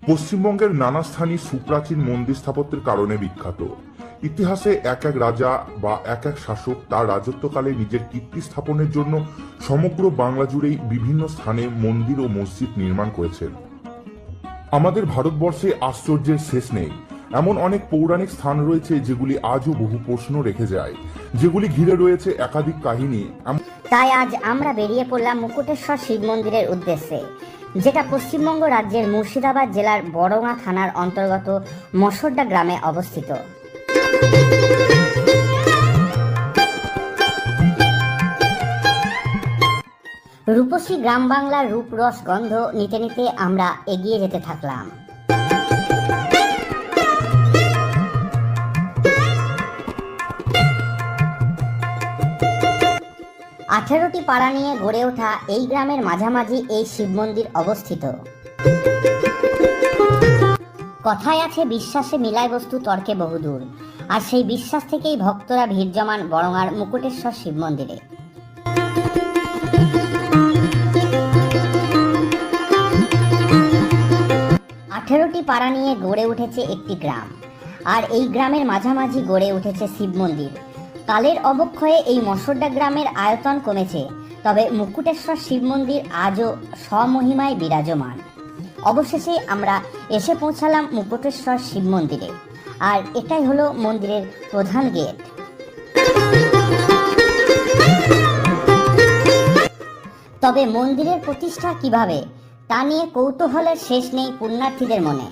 পশ্চিমবঙ্গের নানা স্থানই সুপ্রাচীন মন্দির স্থাপত্যের কারণে বিখ্যাত। ইতিহাসে এক এক রাজা বা এক এক শাসক তার রাজত্বকালে নিজের কীর্তি স্থাপনের জন্য সমগ্র বাংলা জুড়েই বিভিন্ন স্থানে মন্দির ও মসজিদ নির্মাণ করেছেন। আমাদের ভারতবর্ষে আশ্চর্যের শেষ নেই। এমন অনেক পৌরাণিক স্থান রয়েছে যেগুলি আজও বহু প্রশ্ন রেখে যায়, যেগুলি ঘিরে রয়েছে একাধিক কাহিনী। তাই আজ আমরা বেরিয়ে পড়লাম মুকুটেশ্বর শিব মন্দিরের উদ্দেশ্যে, যেটা পশ্চিমবঙ্গ রাজ্যের মুর্শিদাবাদ জেলার বড়গাঁ থানার অন্তর্গত মশরডা গ্রামে অবস্থিত। রূপসী গ্রাম বাংলার রূপরস গন্ধ নিতে নিতে আমরা এগিয়ে যেতে থাকলাম। আঠেরোটি পাড়া নিয়ে গড়ে ওঠা এই গ্রামের মাঝামাঝি এই শিব মন্দির অবস্থিত। কথায় আছে, বিশ্বাসে মিলায় বস্তু তর্কে বহুদূর, আর সেই বিশ্বাস থেকেই ভক্তরা ভিড় জমান বড়গাঁর মুকুটেশ্বর শিব মন্দিরে। আঠেরোটি পাড়া নিয়ে গড়ে উঠেছে একটি গ্রাম, আর এই গ্রামের মাঝামাঝি গড়ে উঠেছে শিব মন্দির। কালের অবক্ষয়ে এই মশরডা গ্রামের আয়তন কমেছে, তবে মুকুটেশ্বর শিব মন্দির আজও স্বমহিমায় বিরাজমান। অবশেষে আমরা এসে পৌঁছালাম মুকুটেশ্বর শিব মন্দিরে, আর এটাই হলো মন্দিরের প্রধান গেট। তবে মন্দিরের প্রতিষ্ঠা কিভাবে তা নিয়ে কৌতূহলের শেষ নেই পুণ্যার্থীদের মনে।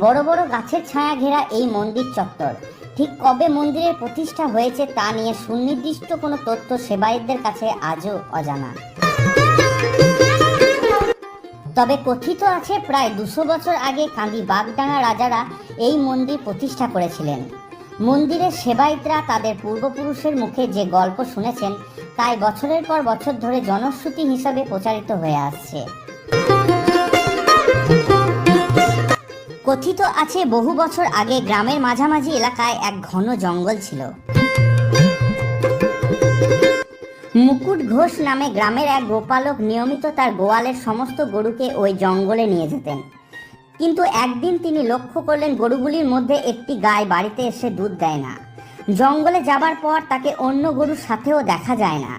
বড় বড় গাছের ছায়া ঘেরা এই মন্দির চত্বর, ঠিক কবে মন্দিরের প্রতিষ্ঠা হয়েছে তা নিয়ে সুনির্দিষ্ট কোনো তথ্য সেবায়েতদের কাছে আজও অজানা। তবে কথিত আছে প্রায় 200 বছর আগে কান্দি বাগডাঙ্গা রাজারা এই মন্দির প্রতিষ্ঠা করেছিলেন। মন্দিরের সেবায়েতরা তাদের পূর্বপুরুষের মুখে যে গল্প শুনেছেন তাই বছরের পর বছর ধরে জনশ্রুতি হিসাবে প্রচারিত হয়ে আসছে। কথিত আছে বহু বছর আগে গ্রামের মাঝামাঝি এলাকায় এক ঘন জঙ্গল ছিল। মুকুট ঘোষ নামে গ্রামের এক গোপালক নিয়মিত তার গোয়ালের সমস্ত গরুকে ওই জঙ্গলে নিয়ে যেতেন। কিন্তু একদিন তিনি লক্ষ্য করলেন গরুগুলির মধ্যে একটি গাই বাড়িতে এসে দুধ দেয় না। জঙ্গলে যাবার পর তাকে অন্য গরুর সাথেও দেখা যায় না।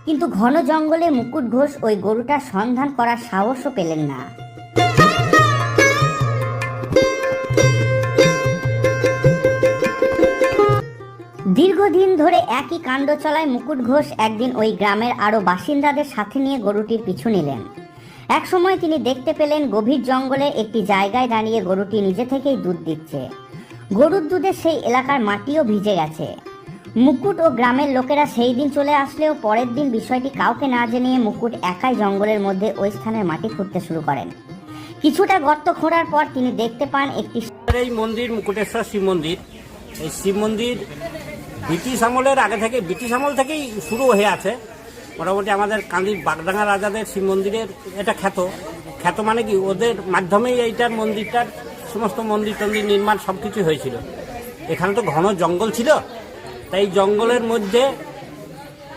কিন্তু ঘন জঙ্গলে মুকুট ঘোষ ওই গরুটার সন্ধান করার সাহসও পেলেন না। দীর্ঘদিন ধরে একই কাণ্ড চলায় মুকুট ঘোষ একদিন ওই গ্রামের আরো বাসিন্দাদের সাথে নিয়ে গরুটির পিছু নিলেন। এক সময় তিনি দেখতে পেলেন গভীর জঙ্গলের একটি জায়গায় দাঁড়িয়ে গরুটি নিজে থেকেই দুধ দিচ্ছে। গরুর দুধে সেই এলাকার মাটিও ভিজে গেছে। মুকুট ও গ্রামের লোকেরা সেই দিন চলে আসলেও পরের দিন বিষয়টি কাউকে না জানিয়ে মুকুট একাই জঙ্গলের মধ্যে ওই স্থানের মাটি খুঁড়তে শুরু করেন। কিছুটা গর্ত খোঁড়ার পর তিনি দেখতে পান একটি এই মন্দির মুকুটেশ্বর শিব মন্দির। এই শিব মন্দির ব্রিটিশ আমলের আগে থেকে, ব্রিটিশ আমল থেকেই শুরু হয়ে আছে। মোটামুটি আমাদের কান্দির বাগডাঙ্গা রাজাদের শিব মন্দিরের এটা খ্যাত মানে কি, ওদের মাধ্যমেই এইটার মন্দিরটার সমস্ত মন্দির টন্দির নির্মাণ সব কিছু হয়েছিল। এখানে তো ঘন জঙ্গল ছিল, তাই জঙ্গলের মধ্যে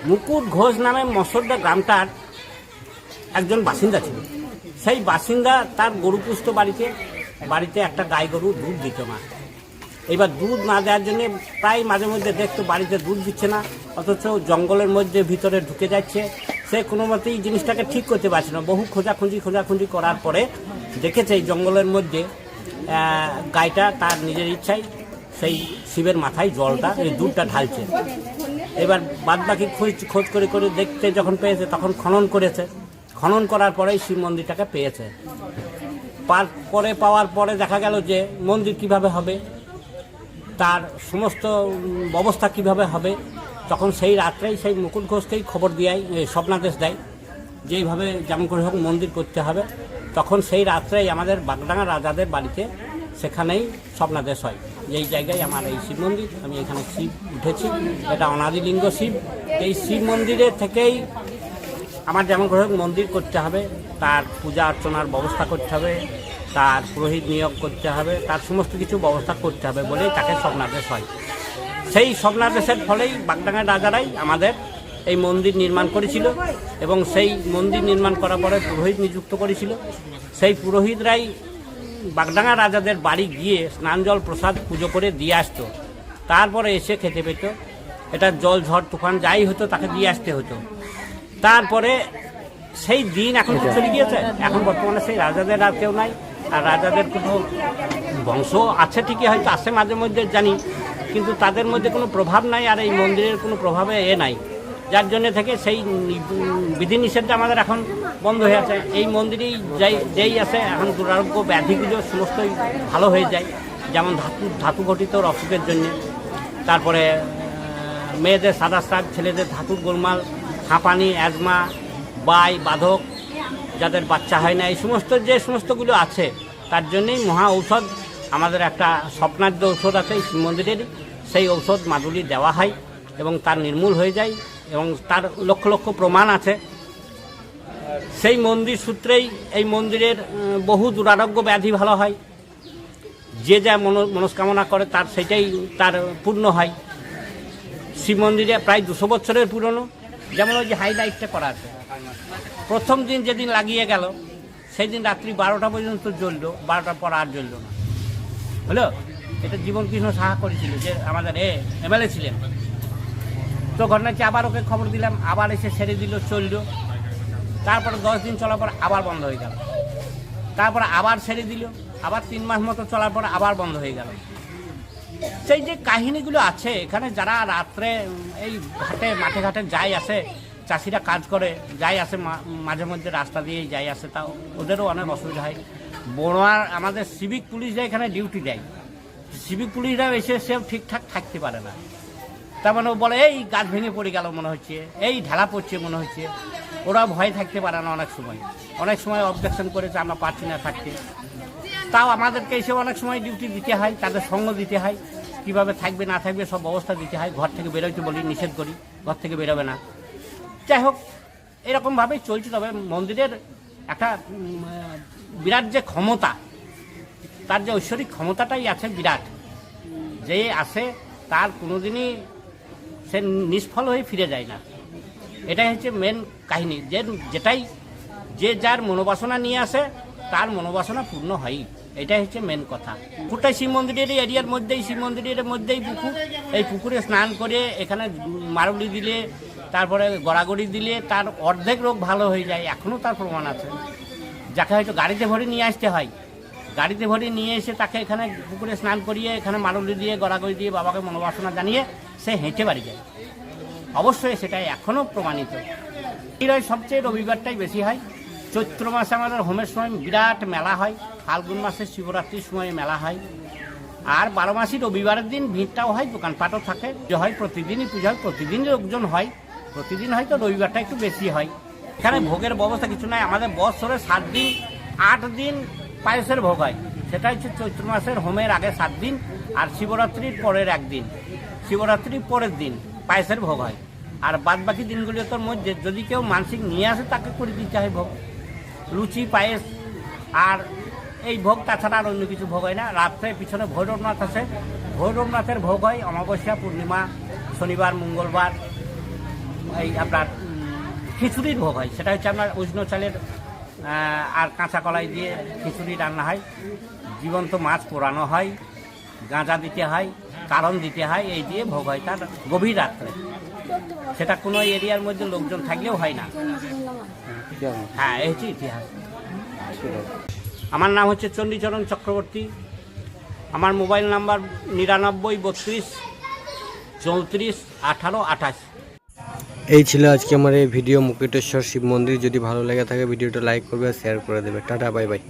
মুকুট ঘোষ নামে মশরডা গ্রামটার একজন বাসিন্দা ছিল। সেই বাসিন্দা তার গরু পুষত বাড়িতে একটা গাই গরু দুধ দিত না। এবার দুধ না দেওয়ার জন্য প্রায় মাঝে মধ্যে দেখতো বাড়িতে দুধ দিচ্ছে না, অথচ জঙ্গলের মধ্যে ভিতরে ঢুকে যাচ্ছে। সে কোনো মতেই জিনিসটাকে ঠিক করতে পারছে না। বহু খোঁজাখুঁজি করার পরে দেখেছে এই জঙ্গলের মধ্যে গাইটা তার নিজের ইচ্ছায় সেই শিবের মাথায় জলটা, এই দুধটা ঢালছে। এবার বাদবাকি খোঁজ করে দেখতে যখন পেয়েছে তখন খনন করেছে। খনন করার পরেই শিব মন্দিরটাকে পেয়েছে। পাওয়ার পরে দেখা গেল যে মন্দির কিভাবে হবে, তার সমস্ত ব্যবস্থা কিভাবে হবে, তখন সেই রাত্রেই সেই মুকুট ঘোষকেই খবর দেয়, স্বপ্নাদেশ দেয় যে এইভাবে যেমন করে হোক মন্দির করতে হবে। তখন সেই রাত্রেই আমাদের বাগডাঙ্গা রাজাদের বাড়িতে সেখানেই স্বপ্নাদেশ হয় যে এই জায়গায় আমার এই শিব মন্দির, আমি এখানে শিব উঠেছি, এটা অনাদিলিঙ্গ শিব। এই শিব মন্দিরের থেকেই আমার যেমন করে হোক মন্দির করতে হবে, তার পূজা অর্চনার ব্যবস্থা করতে হবে, তার পুরোহিত নিয়োগ করতে হবে, তার সমস্ত কিছু ব্যবস্থা করতে হবে বলেই তাকে স্বপ্নাদেশ হয়। সেই স্বপ্নাদেশের ফলেই বাগডাঙ্গা রাজারাই আমাদের এই মন্দির নির্মাণ করেছিল এবং সেই মন্দির নির্মাণ করার পরে পুরোহিত নিযুক্ত করেছিল। সেই পুরোহিতরাই বাগডাঙ্গা রাজাদের বাড়ি গিয়ে স্নান জল প্রসাদ পুজো করে দিয়ে আসতো, তারপরে এসে খেতে পেত। এটা জল ঝড় তুফান যাই হতো তাকে দিয়ে আসতে হতো। তারপরে সেই দিন এখন তো চলে গিয়েছে, এখন বর্তমানে সেই রাজাদের আর কেউ নাই। আর রাজাদের কোনো বংশ আছে ঠিকই, হয়তো আছে মাঝে মধ্যে জানি, কিন্তু তাদের মধ্যে কোনো প্রভাব নাই, আর এই মন্দিরের কোনো প্রভাবে নাই, যার জন্য থেকে সেই বিধিনিষেধটা আমাদের এখন বন্ধ হয়ে আছে। এই মন্দিরেই যেই আছে এখন দুরারোগ্য ব্যাধিগুলো সমস্তই ভালো হয়ে যায়, যেমন ধাতু ঘটিত অসুখের জন্য, তারপরে মেয়েদের সাদা স্রাব, ছেলেদের ধাতুর গোলমাল, হাঁপানি, অ্যাজমা, বাই, বাধক, যাদের বাচ্চা হয় না, এই সমস্ত যে সমস্তগুলো আছে তার জন্যই মহা ঔষধ আমাদের একটা স্বপ্নাদ্য ঔষধ আছে এই শিব মন্দিরেরই, সেই ঔষধ মাদুলি দেওয়া হয় এবং তার নির্মূল হয়ে যায়, এবং তার লক্ষ লক্ষ প্রমাণ আছে। সেই মন্দির সূত্রেই এই মন্দিরের বহু দুরারোগ্য ব্যাধি ভালো হয়, যে যা মনস্কামনা করে তার সেটাই তার পূর্ণ হয়। শিব মন্দিরে প্রায় 200 বছরের পুরনো। যেমন ওই যে হাইলাইটটা করা আছে, প্রথম দিন যেদিন লাগিয়ে গেল সেই দিন রাত্রি 12টা পর্যন্ত জ্বলল, 12টার পর আর জ্বলল না, হলো। এটা জীবনকৃষ্ণ সাহা করেছিল, যে আমাদের এমএলএ ছিলেন। তো ঘটনাটি আবার ওকে খবর দিলাম, আবার এসে ছেড়ে দিল, চলল। তারপরে 10 দিন চলার পর আবার বন্ধ হয়ে গেল, তারপরে আবার ছেড়ে দিল, আবার 3 মাস মতো চলার পর আবার বন্ধ হয়ে গেল। সেই যে কাহিনীগুলো আছে এখানে, যারা রাত্রে এই মাঠে ঘাটে যাই আসে, চাষিরা কাজ করে যাই আসে, মাঝে মধ্যে রাস্তা দিয়েই যাই আসে, তা ওদেরও অনেক অসুবিধা হয়। বড়োয়ার আমাদের সিভিক পুলিশরা এখানে ডিউটি দেয়, সিভিক পুলিশরা এসে সেও ঠিকঠাক থাকতে পারে না। তার মানে বলে এই গাছ ভেঙে পড়ে গেল মনে হচ্ছে, এই ঢালা পড়ছে মনে হচ্ছে, ওরা ভয় থাকতে পারে না। অনেক সময় অবজেকশন করেছে, আমরা পারছি না থাকতে, তাও আমাদেরকে এসে অনেক সময় ডিউটি দিতে হয়, তাদের সঙ্গ দিতে হয়, কীভাবে থাকবে না থাকবে সব ব্যবস্থা দিতে হয়। ঘর থেকে বেরোইতে বলি, নিষেধ করি, ঘর থেকে বেরোবে না। যাই হোক, এরকমভাবেই চলছে। তবে মন্দিরের একটা বিরাট যে ক্ষমতা, তার যে ঐশ্বরিক ক্ষমতাটাই আছে বিরাট, যে আসে তার কোনোদিনই সে নিষ্ফল হয়ে ফিরে যায় না। এটাই হচ্ছে মেন কাহিনী, যে যার মনোবাসনা নিয়ে আসে তার মনোবাসনা পূর্ণ হয়, এটাই হচ্ছে মেন কথা। পুকুরটাই শিব মন্দিরের এরিয়ার মধ্যেই, শিব মন্দিরের মধ্যেই পুকুর। এই পুকুরে স্নান করে এখানে মারুলি দিলে, তারপরে গড়াগড়ি দিলে তার অর্ধেক রোগ ভালো হয়ে যায়, এখনও তার প্রমাণ আছে। যাকে হয়তো গাড়িতে ভরে নিয়ে আসতে হয়, গাড়িতে ভরে নিয়ে এসে তাকে এখানে পুকুরে স্নান করিয়ে, এখানে মারুলি দিয়ে, গড়াগড়ি দিয়ে বাবাকে মনোবাসনা জানিয়ে সে হেঁটে বাড়ি যায়। অবশ্যই সেটাই এখনও প্রমাণিত। এই সবচেয়ে রবিবারটাই বেশি হয়। চৈত্র মাসে আমাদের হোমের সময় বিরাট মেলা হয়, ফাল্গুন মাসে শিবরাত্রির সময় মেলা হয়, আর 12 মাসই রবিবারের দিন ভিড়টাও হয়, দোকানপাটও থাকে, যে হয় প্রতিদিনই পুজো হয়, প্রতিদিন লোকজন হয়, প্রতিদিন হয়তো রবিবারটা একটু বেশি হয়। এখানে ভোগের ব্যবস্থা কিছু নাই, আমাদের বছরে 7 দিন 8 দিন পায়েসের ভোগ হয়। সেটা হচ্ছে চৈত্র মাসের হোমের আগে 7 দিন, আর শিবরাত্রির পরের একদিন, শিবরাত্রির পরের দিন পায়েসের ভোগ হয়। আর বাদ বাকি দিনগুলোর মধ্যে যদি কেউ মানসিক নিয়ে আসে তাকে করে দিতে হয় ভোগ, লুচি, পায়েস আর এই ভোগ, তাছাড়া আর অন্য কিছু ভোগ হয় না। রাত্রে পিছনে ভৈরবনাথ আছে, ভৈরবনাথের ভোগ হয় অমাবস্যা, পূর্ণিমা, শনিবার, মঙ্গলবার। এই আপনার খিচুড়ির ভোগ হয়, সেটা হচ্ছে আপনার উষ্ণ চালের আর কাঁচা কলাই দিয়ে খিচুড়ি রান্না হয়, জীবন্ত মাছ পোড়ানো হয়, গাঁজা দিতে হয়, কারণ দিতে হয়, এই দিয়ে ভোগ হয় তার গভীর রাত্রে। সেটা কোনো এরিয়ার মধ্যে লোকজন থাকলেও হয় না। হ্যাঁ, এই হচ্ছে ইতিহাস। আমার নাম হচ্ছে চণ্ডীচরণ চক্রবর্তী। আমার মোবাইল নাম্বার 99 32 34 18 28। এই ছিল আজকে আমার এই ভিডিও মুকুটেশ্বর শিব মন্দির। যদি ভালো লেগে থাকে ভিডিওটা লাইক করবে আর শেয়ার করে দেবে। Tata, bye bye.